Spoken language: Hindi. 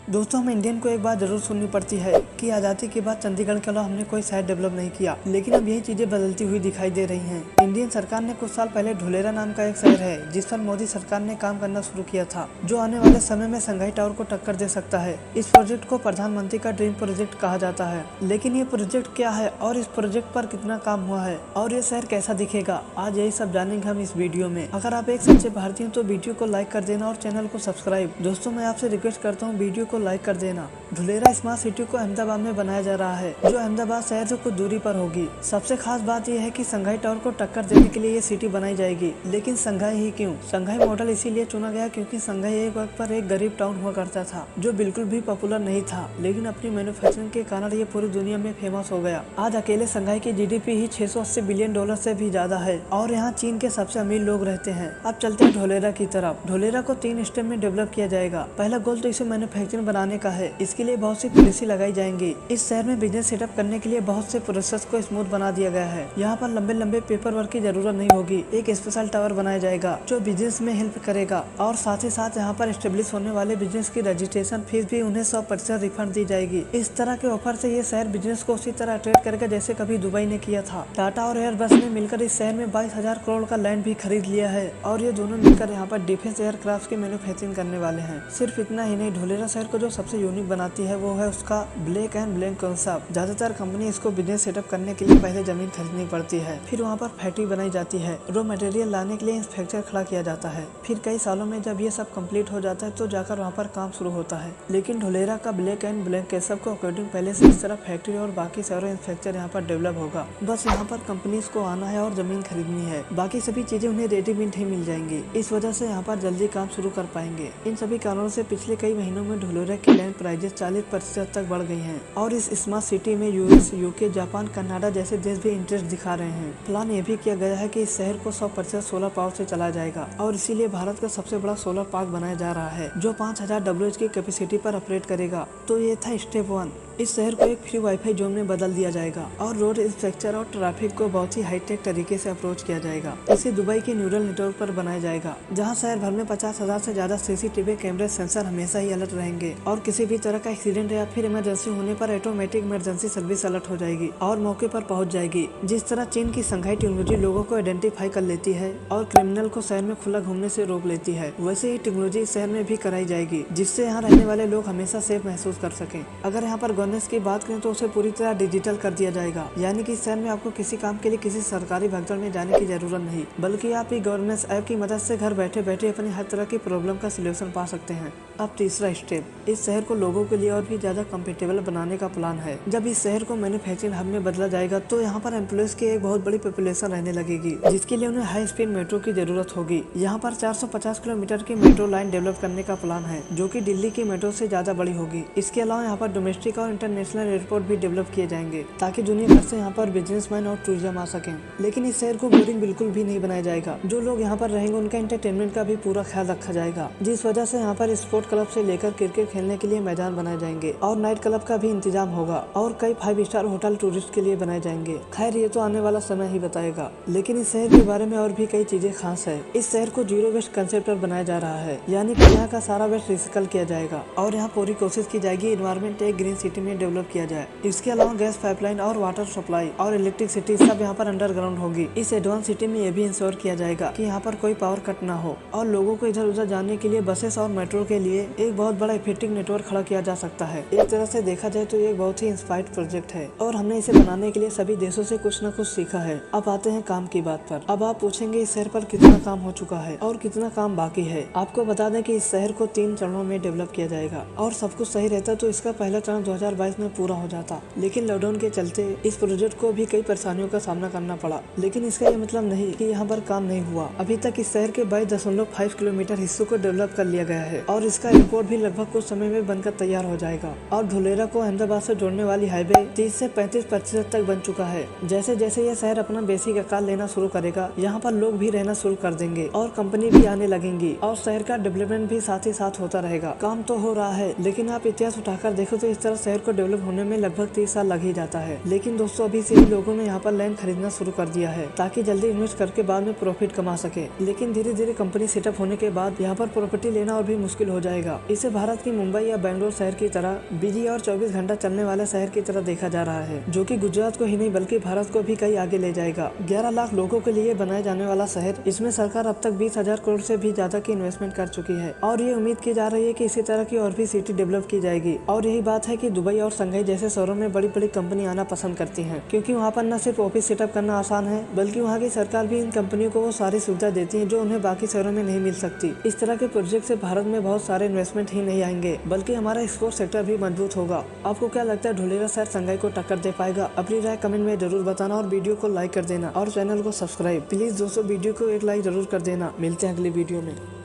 दोस्तों, हम इंडियन को एक बात जरूर सुननी पड़ती है कि आज़ादी के बाद चंडीगढ़ के अलावा हमने कोई शहर डेवलप नहीं किया, लेकिन अब यही चीजें बदलती हुई दिखाई दे रही हैं। इंडियन सरकार ने कुछ साल पहले ढुलेरा नाम का एक शहर है जिस पर मोदी सरकार ने काम करना शुरू किया था, जो आने वाले समय में संघाई टावर को टक्कर दे सकता है। इस प्रोजेक्ट को प्रधानमंत्री का ड्रीम प्रोजेक्ट कहा जाता है, लेकिन ये प्रोजेक्ट क्या है और इस प्रोजेक्ट पर कितना काम हुआ है और ये शहर कैसा दिखेगा, आज यही सब जानेंगे हम इस वीडियो में। अगर आप एक सच्चे भारतीय हो तो वीडियो को लाइक कर देना और चैनल को सब्सक्राइब। दोस्तों, मैं आपसे रिक्वेस्ट करता हूँ वीडियो को लाइक कर देना। ढुलेरा स्मार्ट सिटी को अहमदाबाद में बनाया जा रहा है, जो अहमदाबाद शहर से कुछ दूरी पर होगी। सबसे खास बात यह है कि संघाई टावर को टक्कर देने के लिए ये सिटी बनाई जाएगी। लेकिन संघाई ही क्यों? संघाई मॉडल इसीलिए चुना गया क्योंकि संघाई एक वक्त पर एक गरीब टाउन हुआ करता था जो बिल्कुल भी पॉपुलर नहीं था, लेकिन अपनी मैन्युफैक्चरिंग के कारण ये पूरी दुनिया में फेमस हो गया। आज अकेले संघाई की जीडीपी ही $680 बिलियन से भी ज्यादा है और यहाँ चीन के सबसे अमीर लोग रहते हैं। अब चलते हैं ढोलेरा की तरफ। ढोलेरा को 3 स्टेप में डेवलप किया जाएगा। पहला गोल तो इसे मैन्युफैक्चरिंग बनाने का है। इसके लिए बहुत सी पॉलिसी लगाई जाएंगी। इस शहर में बिजनेस सेटअप करने के लिए बहुत से प्रोसेस को स्मूथ बना दिया गया है। यहाँ पर लंबे लंबे पेपर वर्क की जरूरत नहीं होगी। एक स्पेशल टावर बनाया जाएगा जो बिजनेस में हेल्प करेगा और साथ ही साथ यहाँ पर एस्टेब्लिश होने वाले बिजनेस की रजिस्ट्रेशन फीस भी उन्हें 100% रिफंड दी जाएगी। इस तरह के ऑफर से ये शहर बिजनेस को उसी तरह अट्रैक्ट करेगा जैसे कभी दुबई ने किया था। टाटा और एयरबस ने मिलकर इस शहर में 22,000 करोड़ का लैंड भी खरीद लिया है और ये दोनों मिलकर यहाँ पर डिफेंस एयरक्राफ्ट की मैन्युफैक्चरिंग करने वाले हैं। सिर्फ इतना ही नहीं, ढोलेरा शहर को जो सबसे यूनिक बनाती है वो है उसका ब्लैक एंड ब्लैंक कॉन्सेप्ट। ज्यादातर कंपनी इसको बिजनेस सेटअप करने के लिए पहले जमीन खरीदनी पड़ती है, फिर वहाँ पर फैक्ट्री बनाई जाती है, रॉ मटेरियल लाने के लिए इंस्पेक्टर खड़ा किया जाता है, फिर कई सालों में जब ये सब कंप्लीट हो जाता है तो जाकर वहाँ पर काम शुरू होता है। लेकिन ढोलेरा का ब्लैक एंड ब्लैंक कॉन्सेप्ट को अकॉर्डिंग पहले से इस तरह फैक्ट्री और बाकी शहरों इंस्पेक्टर यहाँ पर डेवलप होगा। बस यहाँ पर कंपनीज को आना है और जमीन खरीदनी है, बाकी सभी चीजें उन्हें रेडीमेड ही मिल जाएंगी। इस वजह से यहाँ पर जल्दी काम शुरू कर पाएंगे। इन सभी कारणों से पिछले कई महीनों में ढोलेरा की लैंड प्राइजेस 40% तक बढ़ गई हैं और इस स्मार्ट सिटी में यूएस, यूके, जापान, कनाडा जैसे देश भी इंटरेस्ट दिखा रहे हैं। प्लान ये भी किया गया है कि इस शहर को 100% सोलर पावर से चलाया जाएगा और इसीलिए भारत का सबसे बड़ा सोलर पार्क बनाया जा रहा है जो 5000 WH की कैपेसिटी पर ऑपरेट करेगा। तो ये था स्टेप 1। इस शहर को एक फ्री वाईफाई जोन में बदल दिया जाएगा और रोड इंफ्रास्ट्रक्चर और ट्रैफिक को बहुत ही हाईटेक तरीके से अप्रोच किया जाएगा। इसे दुबई के न्यूरल नेटवर्क पर बनाया जाएगा जहां शहर भर में 50,000 से ज्यादा सीसीटीवी कैमरे सेंसर हमेशा ही अलर्ट रहेंगे और किसी भी तरह का एक्सीडेंट या फिर इमरजेंसी होने पर ऑटोमेटिक इमरजेंसी सर्विस अलर्ट हो जाएगी और मौके पर पहुंच जाएगी। जिस तरह चीन की संघाई टेक्नोलॉजी लोगों को आइडेंटिफाई कर लेती है और क्रिमिनल को शहर में खुला घूमने से रोक लेती है, वैसे ही टेक्नोलॉजी शहर में भी कराई जाएगी जिससे यहाँ रहने वाले लोग हमेशा सेफ महसूस कर सकें। अगर यहाँ पर गवर्नेंस की बात करें तो उसे पूरी तरह डिजिटल कर दिया जाएगा, यानी कि शहर में आपको किसी काम के लिए किसी सरकारी भगदड़ में जाने की जरूरत नहीं, बल्कि आप ही गवर्नेंस ऐप की मदद से घर बैठे बैठे अपनी हर तरह की प्रॉब्लम का सलूशन पा सकते हैं। अब तीसरा स्टेप, इस शहर को लोगों के लिए और भी ज्यादा कंफर्टेबल बनाने का प्लान है। जब इस शहर को मैन्युफैक्चरिंग हब में बदला जाएगा तो यहाँ पर एम्प्लॉयज की एक बहुत बड़ी पॉपुलेशन रहने लगेगी, जिसके लिए उन्हें हाई स्पीड मेट्रो की जरूरत होगी। यहाँ पर 450 किलोमीटर की मेट्रो लाइन डेवलप करने का प्लान है जो कि दिल्ली की मेट्रो से ज्यादा बड़ी होगी। इसके अलावा यहाँ पर डोमेस्टिक और इंटरनेशनल एयरपोर्ट भी डेवलप किए जाएंगे ताकि दुनिया भर से यहाँ पर बिजनेसमैन और टूरिज्म आ सकें। लेकिन इस शहर को बोरिंग बिल्कुल भी नहीं बनाया जाएगा। जो लोग यहाँ पर रहेंगे उनका एंटरटेनमेंट का भी पूरा ख्याल रखा जाएगा, जिस वजह से यहाँ पर स्पोर्ट क्लब से लेकर क्रिकेट खेलने के लिए मैदान बनाए जाएंगे और नाइट क्लब का भी इंतजाम होगा और कई 5 स्टार होटल टूरिस्ट के लिए बनाए जाएंगे। खैर, ये तो आने वाला समय ही बताएगा, लेकिन इस शहर के बारे में और भी कई चीजें खास है। इस शहर को जीरो वेस्ट कंसेप्ट पर बनाया जा रहा है, यानी कि यहाँ का सारा वेस्ट रिसाइकल किया जाएगा और यहाँ पूरी कोशिश की जाएगी एनवायरमेंट एक ग्रीन सिटी में डेवलप किया जाए। इसके अलावा गैस पाइपलाइन और वाटर सप्लाई और इलेक्ट्रिसिटी सब यहाँ पर अंडरग्राउंड होगी। इस एडवांस सिटी में ये भी इंश्योर किया जाएगा कि यहाँ पर कोई पावर कट ना हो और लोगों को इधर उधर जाने के लिए बसेस और मेट्रो के लिए एक बहुत बड़ा इफेक्टिव नेटवर्क खड़ा किया जा सकता है। एक तरह से देखा जाए तो ये एक बहुत ही इंस्पायर्ड प्रोजेक्ट है और हमने इसे बनाने के लिए सभी देशों से कुछ न कुछ सीखा है। अब आते हैं काम की बात पर। अब आप पूछेंगे इस शहर पर कितना काम हो चुका है और कितना काम बाकी है। आपको बता दें कि इस शहर को 3 चरणों में डेवलप किया जाएगा और सब कुछ सही रहता तो इसका पहला चरण 2022 में पूरा हो जाता, लेकिन लॉकडाउन के चलते इस प्रोजेक्ट को भी कई परेशानियों का सामना करना पड़ा। लेकिन इसका ये मतलब नहीं कि यहाँ पर काम नहीं हुआ। अभी तक इस शहर के 22.5 किलोमीटर हिस्सों को डेवलप कर लिया गया है और इसका एयरपोर्ट भी लगभग कुछ समय में बनकर तैयार हो जाएगा और ढोलेरा को अहमदाबाद से जोड़ने वाली हाईवे 30 से 35% तक बन चुका है। जैसे जैसे यह शहर अपना बेसिक आकार लेना शुरू करेगा, यहाँ पर लोग भी रहना शुरू कर देंगे और कंपनी भी आने लगेंगी और शहर का डेवलपमेंट भी साथ ही साथ होता रहेगा। काम तो हो रहा है, लेकिन आप इतिहास उठाकर देखो तो इस तरह शहर को डेवलप होने में लगभग 30 साल लग ही जाता है। लेकिन दोस्तों अभी से ही लोगों ने यहाँ पर लैंड खरीदना शुरू कर दिया है ताकि जल्दी इन्वेस्ट करके बाद में प्रॉफिट कमा सके। लेकिन धीरे धीरे कंपनी सेटअप होने के बाद यहाँ पर प्रॉपर्टी लेना और भी मुश्किल हो जाएगा। इसे भारत की मुंबई या बेंगलोर शहर की तरह बिजी और 24 घंटा चलने वाले शहर की तरह देखा जा रहा है, जो कि गुजरात को ही नहीं बल्कि भारत को भी कई आगे ले जाएगा। 11 लाख लोगों के लिए बनाए जाने वाला शहर, इसमें सरकार अब तक 20,000 करोड़ से भी ज्यादा की इन्वेस्टमेंट कर चुकी है और ये उम्मीद की जा रही है कि इसी तरह की और भी सिटी डेवलप की जाएगी। और यही बात है कि दुबई और शंघाई जैसे शहरों में बड़ी बड़ी कंपनी आना पसंद करती हैं, क्योंकि वहाँ पर न सिर्फ ऑफिस सेटअप करना आसान है बल्कि वहाँ की सरकार भी इन कंपनियों को वो सारी सुविधा देती है जो उन्हें बाकी शहरों में नहीं मिल सकती। इस तरह के प्रोजेक्ट से भारत में बहुत सारे इन्वेस्टमेंट ही नहीं आएंगे बल्कि हमारा एक्सपोर्ट सेक्टर भी मजबूत होगा। आपको क्या लगता है, धुलेरा शहर शंघाई को टक्कर दे पाएगा? अपनी राय कमेंट में जरूर बताना और वीडियो को लाइक कर देना और चैनल को सब्सक्राइब। प्लीज दोस्तों वीडियो को एक लाइक जरूर कर देना। मिलते हैं अगली वीडियो में।